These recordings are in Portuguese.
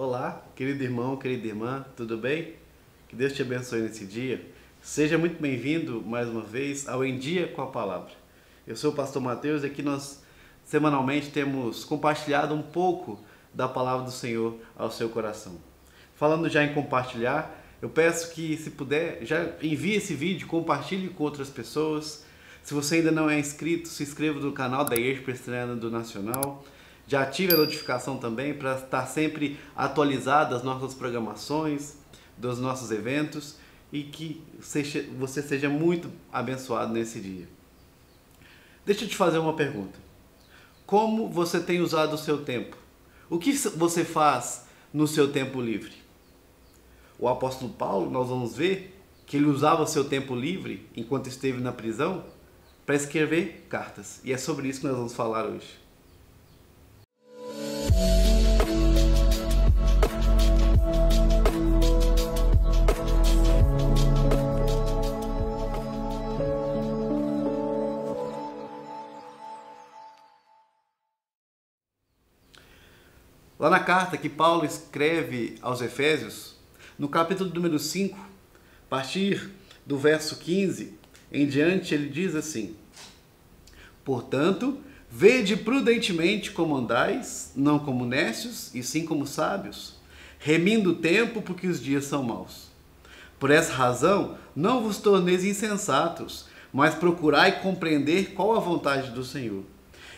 Olá, querido irmão, querida irmã, tudo bem? Que Deus te abençoe nesse dia. Seja muito bem-vindo mais uma vez ao Em Dia com a Palavra. Eu sou o pastor Mateus e aqui nós semanalmente temos compartilhado um pouco da palavra do Senhor ao seu coração. Falando já em compartilhar, eu peço que, se puder, já envie esse vídeo, compartilhe com outras pessoas. Se você ainda não é inscrito, se inscreva no canal da Igreja Presbiteriana do Nacional. Já ative a notificação também para estar sempre atualizado das nossas programações, dos nossos eventos e que você seja muito abençoado nesse dia. Deixa eu te fazer uma pergunta. Como você tem usado o seu tempo? O que você faz no seu tempo livre? O apóstolo Paulo, nós vamos ver que ele usava o seu tempo livre, enquanto esteve na prisão, para escrever cartas. E é sobre isso que nós vamos falar hoje. Lá na carta que Paulo escreve aos Efésios, no capítulo número 5, a partir do verso 15 em diante, ele diz assim: portanto, vede prudentemente como andais, não como necios, e sim como sábios, remindo o tempo, porque os dias são maus. Por essa razão, não vos torneis insensatos, mas procurai compreender qual a vontade do Senhor.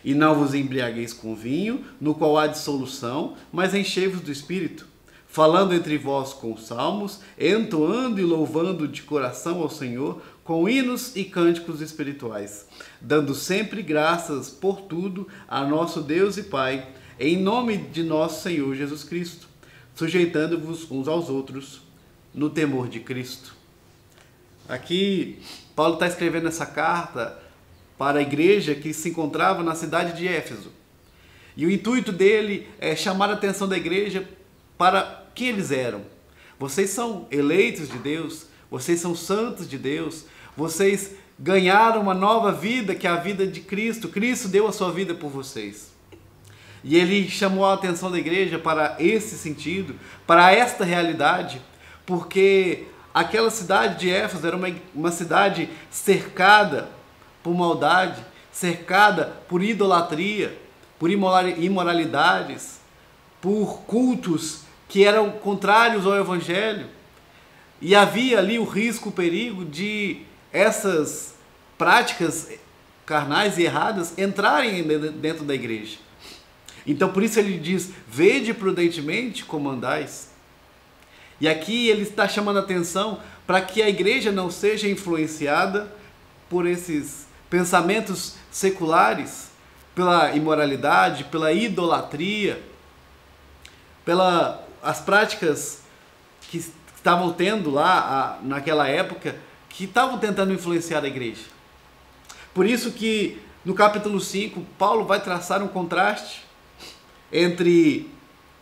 E não vos embriagueis com vinho, no qual há dissolução, mas enchei-vos do Espírito, falando entre vós com salmos, entoando e louvando de coração ao Senhor, com hinos e cânticos espirituais, dando sempre graças por tudo a nosso Deus e Pai, em nome de nosso Senhor Jesus Cristo, sujeitando-vos uns aos outros no temor de Cristo. Aqui, Paulo está escrevendo essa carta para a igreja que se encontrava na cidade de Éfeso. E o intuito dele é chamar a atenção da igreja para quem eles eram. Vocês são eleitos de Deus, vocês são santos de Deus, vocês ganharam uma nova vida, que é a vida de Cristo. Cristo deu a sua vida por vocês. E ele chamou a atenção da igreja para esse sentido, para esta realidade, porque aquela cidade de Éfeso era uma cidade cercada por maldade, cercada por idolatria, por imoralidades, por cultos que eram contrários ao Evangelho. E havia ali o risco, o perigo de essas práticas carnais e erradas entrarem dentro da igreja. Então por isso ele diz: vede prudentemente como andais. E aqui ele está chamando a atenção para que a igreja não seja influenciada por esses pensamentos seculares, pela imoralidade, pela idolatria, pelas práticas que estavam tendo lá naquela época, que estavam tentando influenciar a igreja. Por isso que no capítulo 5, Paulo vai traçar um contraste entre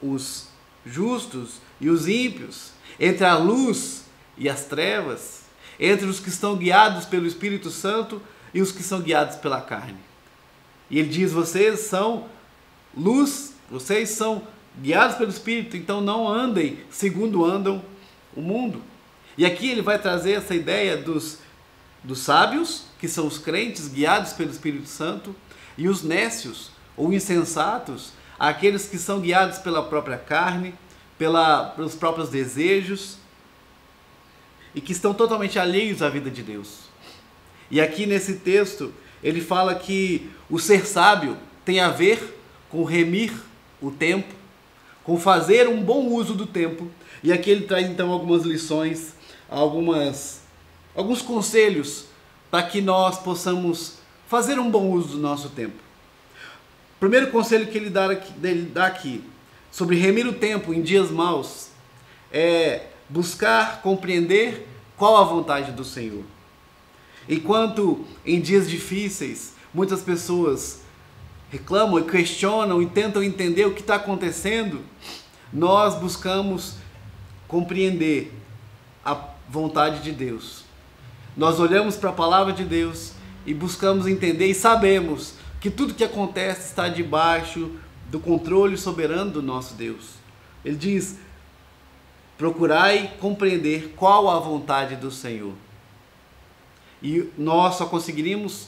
os justos e os ímpios, entre a luz e as trevas, entre os que estão guiados pelo Espírito Santo e os que são guiados pela carne. E ele diz: vocês são luz, vocês são guiados pelo Espírito, então não andem segundo andam o mundo. E aqui ele vai trazer essa ideia dos sábios, que são os crentes guiados pelo Espírito Santo, e os nécios ou insensatos, aqueles que são guiados pela própria carne, pelos próprios desejos, e que estão totalmente alheios à vida de Deus. E aqui nesse texto ele fala que o ser sábio tem a ver com remir o tempo, com fazer um bom uso do tempo. E aqui ele traz então algumas lições, alguns conselhos para que nós possamos fazer um bom uso do nosso tempo. O primeiro conselho que ele dá aqui sobre remir o tempo em dias maus é buscar compreender qual a vontade do Senhor. Enquanto em dias difíceis muitas pessoas reclamam e questionam e tentam entender o que está acontecendo, nós buscamos compreender a vontade de Deus. Nós olhamos para a palavra de Deus e buscamos entender e sabemos que tudo que acontece está debaixo do controle soberano do nosso Deus. Ele diz: procurai compreender qual a vontade do Senhor. E nós só conseguiremos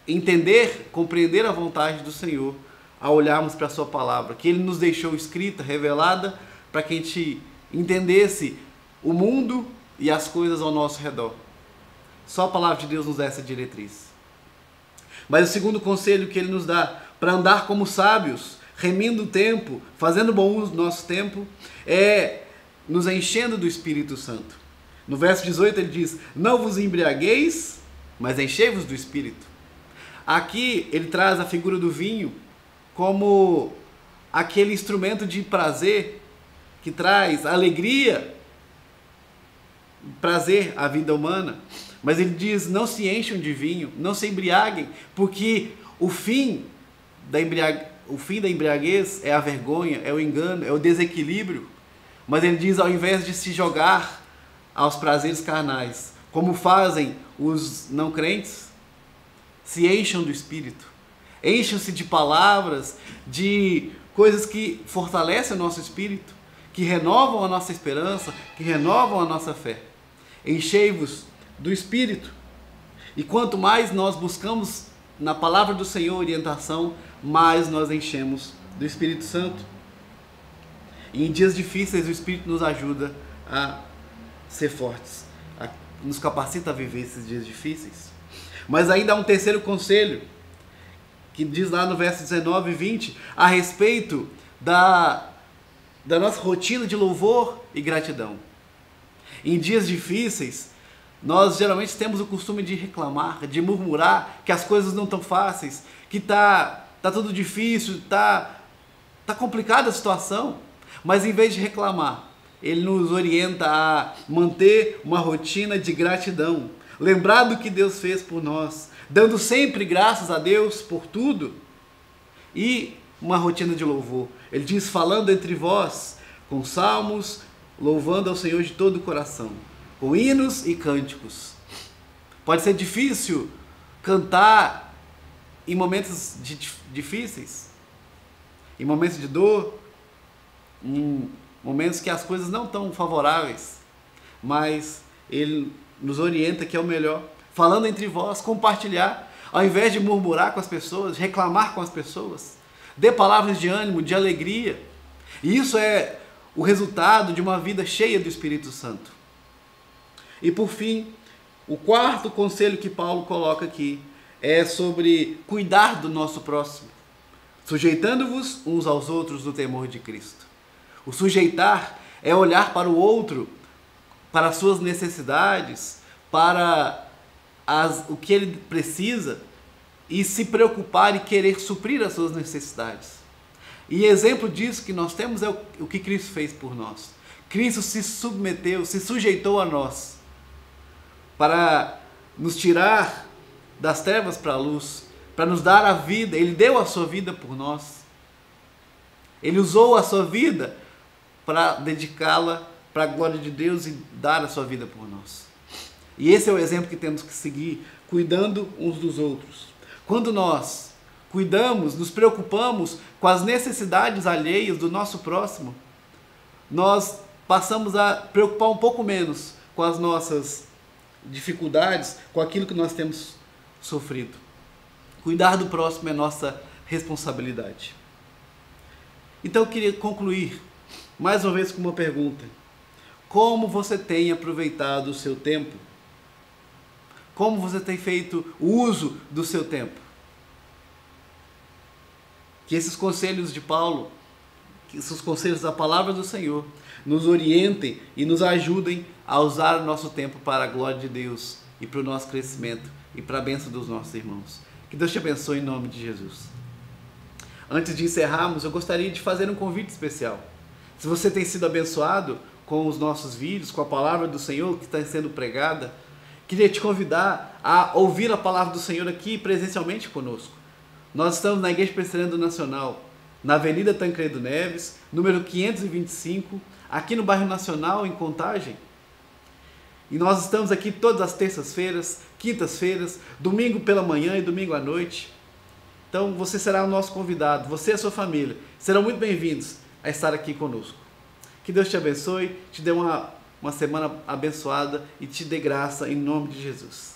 entender, compreender a vontade do Senhor ao olharmos para a sua palavra, que Ele nos deixou escrita, revelada, para que a gente entendesse o mundo e as coisas ao nosso redor. Só a palavra de Deus nos dá essa diretriz. Mas o segundo conselho que Ele nos dá, para andar como sábios, remindo o tempo, fazendo bom uso do nosso tempo, é nos enchendo do Espírito Santo. No verso 18 ele diz: não vos embriagueis, mas enchei-vos do Espírito. Aqui ele traz a figura do vinho como aquele instrumento de prazer que traz alegria, prazer à vida humana. Mas ele diz: não se encham de vinho, não se embriaguem, porque o fim da embriaguez é a vergonha, é o engano, é o desequilíbrio. Mas ele diz: ao invés de se jogar aos prazeres carnais, como fazem os não crentes, se encham do Espírito. Encham-se de palavras, de coisas que fortalecem o nosso espírito, que renovam a nossa esperança, que renovam a nossa fé. Enchei-vos do Espírito. E quanto mais nós buscamos na palavra do Senhor orientação, mais nós enchemos do Espírito Santo. E em dias difíceis o Espírito nos ajuda a ser fortes, nos capacita a viver esses dias difíceis. Mas ainda há um terceiro conselho, que diz lá no verso 19 e 20, a respeito da nossa rotina de louvor e gratidão. Em dias difíceis, nós geralmente temos o costume de reclamar, de murmurar que as coisas não estão fáceis, que tá tudo difícil, tá complicada a situação. Mas em vez de reclamar, ele nos orienta a manter uma rotina de gratidão, lembrar do que Deus fez por nós, dando sempre graças a Deus por tudo, e uma rotina de louvor. Ele diz: falando entre vós com salmos, louvando ao Senhor de todo o coração, com hinos e cânticos. Pode ser difícil cantar em momentos difíceis, em momentos de dor, em momentos que as coisas não estão favoráveis, mas ele nos orienta que é o melhor. Falando entre vós, compartilhar, ao invés de murmurar com as pessoas, reclamar com as pessoas, dê palavras de ânimo, de alegria. E isso é o resultado de uma vida cheia do Espírito Santo. E por fim, o quarto conselho que Paulo coloca aqui é sobre cuidar do nosso próximo, sujeitando-vos uns aos outros no temor de Cristo. O sujeitar é olhar para o outro, para as suas necessidades, para o que ele precisa, e se preocupar e querer suprir as suas necessidades. E exemplo disso que nós temos é o que Cristo fez por nós. Cristo se submeteu, se sujeitou a nós, para nos tirar das trevas para a luz, para nos dar a vida. Ele deu a sua vida por nós. Ele usou a sua vida para dedicá-la para a glória de Deus e dar a sua vida por nós. E esse é o exemplo que temos que seguir, cuidando uns dos outros. Quando nós cuidamos, nos preocupamos com as necessidades alheias do nosso próximo, nós passamos a preocupar um pouco menos com as nossas dificuldades, com aquilo que nós temos sofrido. Cuidar do próximo é nossa responsabilidade. Então eu queria concluir mais uma vez com uma pergunta: como você tem aproveitado o seu tempo? Como você tem feito o uso do seu tempo? Que esses conselhos de Paulo, que esses conselhos da palavra do Senhor, nos orientem e nos ajudem a usar o nosso tempo para a glória de Deus e para o nosso crescimento e para a bênção dos nossos irmãos. Que Deus te abençoe em nome de Jesus. Antes de encerrarmos, eu gostaria de fazer um convite especial. Se você tem sido abençoado com os nossos vídeos, com a palavra do Senhor que está sendo pregada, queria te convidar a ouvir a palavra do Senhor aqui presencialmente conosco. Nós estamos na Igreja Presbiteriana Nacional, na Avenida Tancredo Neves, número 525, aqui no bairro Nacional, em Contagem. E nós estamos aqui todas as terças-feiras, quintas-feiras, domingo pela manhã e domingo à noite. Então você será o nosso convidado, você e a sua família serão muito bem-vindos a estar aqui conosco. Que Deus te abençoe, te dê uma semana abençoada e te dê graça em nome de Jesus.